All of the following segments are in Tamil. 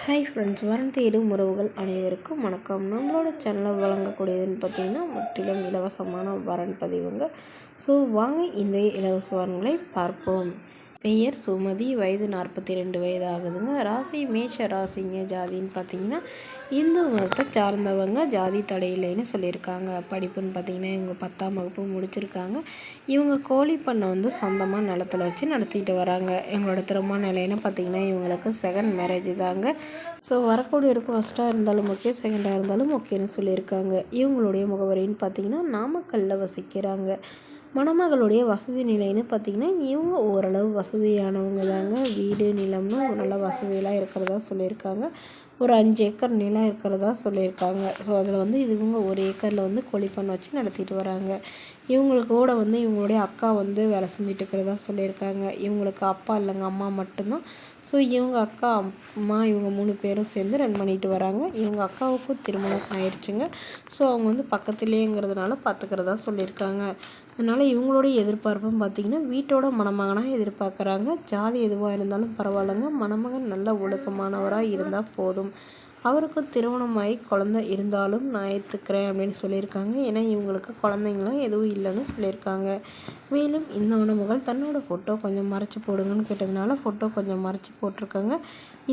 ஹாய் ஃப்ரெண்ட்ஸ், வரன் தேடும் உறவுகள் அனைவருக்கும் வணக்கம். நம்மளோட சேனலில் வழங்கக்கூடியதுன்னு பார்த்திங்கன்னா முற்றிலும் இலவசமான வரன் பதிவுங்க. ஸோ வாங்க இன்றைய இலவச வரன்களை பார்ப்போம். பெயர் சுமதி, வயது 42 வயது ஆகுதுங்க. ராசி மேஷ ராசிங்க. ஜாதின்னு பார்த்திங்கன்னா இந்து மதத்தை சார்ந்தவங்க. ஜாதி தடையில்லைன்னு சொல்லியிருக்காங்க. படிப்புன்னு பார்த்திங்கன்னா இவங்க 10ஆம் வகுப்பு முடிச்சிருக்காங்க. இவங்க கோழி பண்ணை சொந்தமாக நிலத்தில் வச்சு நடத்திட்டு வராங்க. இவங்களோட திருமண நிலைன்னு பார்த்திங்கன்னா இவங்களுக்கு செகண்ட் மேரேஜ் தாங்க. ஸோ வரக்கூடியவருக்கு ஃபஸ்ட்டாக இருந்தாலும் ஓகே, செகண்டாக இருந்தாலும் ஓகேன்னு சொல்லியிருக்காங்க. இவங்களுடைய முகவரின்னு பார்த்திங்கன்னா நாமக்கல்லில் வசிக்கிறாங்க. மணமகளுடைய வசதி நிலைன்னு பார்த்திங்கன்னா இவங்க ஓரளவு வசதியானவங்க தாங்க. வீடு நிலம்னு நல்ல வசதியெல்லாம் இருக்கிறதா சொல்லியிருக்காங்க. ஒரு 5 ஏக்கர் நிலம் இருக்கிறதா சொல்லியிருக்காங்க. ஸோ அதில் இவங்க 1 ஏக்கரில் கோழி பண்ணை வச்சு நடத்திட்டு வராங்க. இவங்களுக்கு கூட இவங்களுடைய அக்கா வேலை செஞ்சுட்டு இருக்கிறதா சொல்லியிருக்காங்க. இவங்களுக்கு அப்பா இல்லைங்க, அம்மா மட்டும்தான். ஸோ இவங்க அக்கா, அம்மா இவங்க 3 பேரும் சேர்ந்து ரன் பண்ணிட்டு வராங்க. இவங்க அக்காவுக்கும் திருமணம் ஆயிடுச்சுங்க. ஸோ அவங்க பக்கத்துலேங்கிறதுனால பார்த்துக்கிறதா சொல்லியிருக்காங்க. அதனால் இவங்களுடைய எதிர்பார்ப்பும் பார்த்திங்கன்னா வீட்டோட மணமகனாக எதிர்பார்க்குறாங்க. ஜாதி எதுவாக இருந்தாலும் பரவாயில்லைங்க, மணமகன் நல்ல ஒழுக்கமானவராக இருந்தால் போதும். அவருக்கும் திருமணமாகி குழந்தை இருந்தாலும் நான் ஏற்றுக்கிறேன் அப்படின்னு சொல்லியிருக்காங்க. ஏன்னா இவங்களுக்கு குழந்தைங்களாம் எதுவும் இல்லைன்னு சொல்லியிருக்காங்க. மேலும் இந்த மணமகள் தன்னோட ஃபோட்டோ கொஞ்சம் மறைச்சி போடுங்கன்னு கேட்டதுனால ஃபோட்டோ கொஞ்சம் மறைச்சி போட்டிருக்காங்க.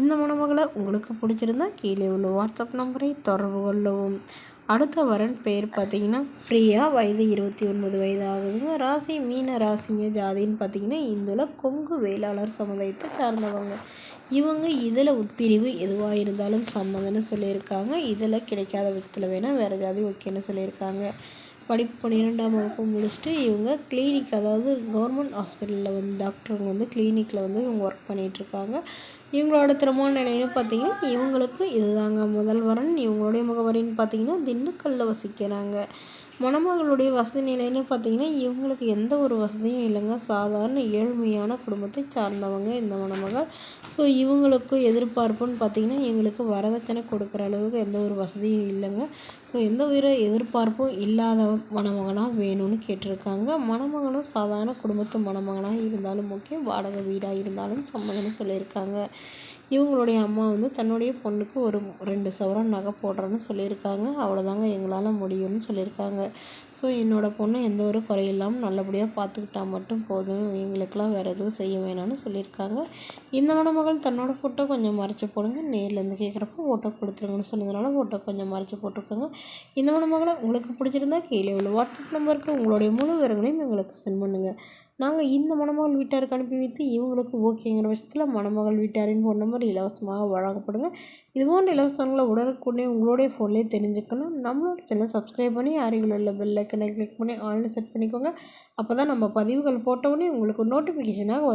இந்த மணமகளை உங்களுக்கு பிடிச்சிருந்தா கீழே உள்ள வாட்ஸ்அப் நம்பரை தொடர்பு கொள்ளவும். அடுத்த வரன் பேர் பார்த்திங்கன்னா பிரியா, வயது 29 வயது ஆகுதுங்க. ராசி மீன ராசிங்க. ஜாதின்னு பார்த்திங்கன்னா இந்துல கொங்கு வேளாளர் சமுதாயத்தை சார்ந்தவங்க. இவங்க இதில் உட்பிரிவு எதுவாக இருந்தாலும் சம்மதம்னு சொல்லியிருக்காங்க. இதில் கிடைக்காத பட்சத்தில் வேணால் வேறு ஜாதி ஓகேன்னு சொல்லியிருக்காங்க. படிப்பு 12ஆம் வகுப்பு முடிச்சுட்டு இவங்க கிளினிக், அதாவது கவர்மெண்ட் ஹாஸ்பிட்டலில் டாக்டருங்க கிளினிக்கில் இவங்க ஒர்க் பண்ணிகிட்ருக்காங்க. இவங்களோட திருமண நிலைன்னு பார்த்திங்கன்னா இவங்களுக்கு இதுதாங்க முதல் வரன். இவங்களுடைய முகவரின்னு பார்த்திங்கன்னா திண்டுக்கல்லில் வசிக்கிறாங்க. மணமகளுடைய வசதி நிலைன்னு பார்த்திங்கன்னா இவங்களுக்கு எந்த ஒரு வசதியும் இல்லைங்க. சாதாரண ஏழ்மையான குடும்பத்தை சார்ந்தவங்க இந்த மணமகள். ஸோ இவங்களுக்கு எதிர்பார்ப்புன்னு பார்த்திங்கன்னா எங்களுக்கு வரதட்சணை கொடுக்குற அளவுக்கு எந்த ஒரு வசதியும் இல்லைங்க. ஸோ எந்த ஒரு எதிர்பார்ப்பும் இல்லாத மணமகனாக வேணும்னு கேட்டிருக்காங்க. மணமகனும் சாதாரண குடும்பத்து மணமகனாக இருந்தாலும் ஓகே, வாடகை வீடாக இருந்தாலும் சம்மதம்னு சொல்லியிருக்காங்க. இவங்களுடைய அம்மா தன்னுடைய பொண்ணுக்கு ஒரு 2 சவரன் நகை போடுறேன்னு சொல்லியிருக்காங்க. அவ்வளோதாங்க எங்களால் முடியும்னு சொல்லியிருக்காங்க. ஸோ என்னோடய பொண்ணு எந்த ஒரு குறையில்லாமல் நல்லபடியாக பார்த்துக்கிட்டா மட்டும் போதும், எங்களுக்கெல்லாம் வேறு எதுவும் செய்ய வேணாம்னு சொல்லியிருக்காங்க. இந்த மணமகள் தன்னோட ஃபோட்டோ கொஞ்சம் மறைச்சி போடுங்க, நேர்லேருந்து கேட்குறப்போ ஃபோட்டோ கொடுத்துருங்கன்னு சொன்னதுனால ஃபோட்டோ கொஞ்சம் மறைச்சி போட்டிருக்காங்க. இந்த மணமகளை உங்களுக்கு பிடிச்சிருந்தா கீழே உள்ள வாட்ஸ்அப் நம்பருக்கு உங்களுடைய முழு விவரங்களையும் எங்களுக்கு சென்ட் பண்ணுங்கள். நாங்கள் இந்த மணமகள் வீட்டாருக்கு அனுப்பி வைத்து இவங்களுக்கு ஓகேங்கிற பட்சத்தில் மணமகள் வீட்டாரின் ஃபோன் நம்பர் இலவசமாக வழங்கப்படுங்க. இதுபோன்ற இலவசங்களை உடனுக்குடனே உங்களுடைய ஃபோன்லேயே தெரிஞ்சுக்கணும். நம்மளோட சேனல் சப்ஸ்கிரைப் பண்ணி அருகில் உள்ள பெல் ஐக்கனை கிளிக் பண்ணி ஆன்லைன் செட் பண்ணிக்கோங்க. அப்போ தான் நம்ம பதிவுகள் போட்டவுடனே உங்களுக்கு நோட்டிஃபிகேஷனாக வரும்.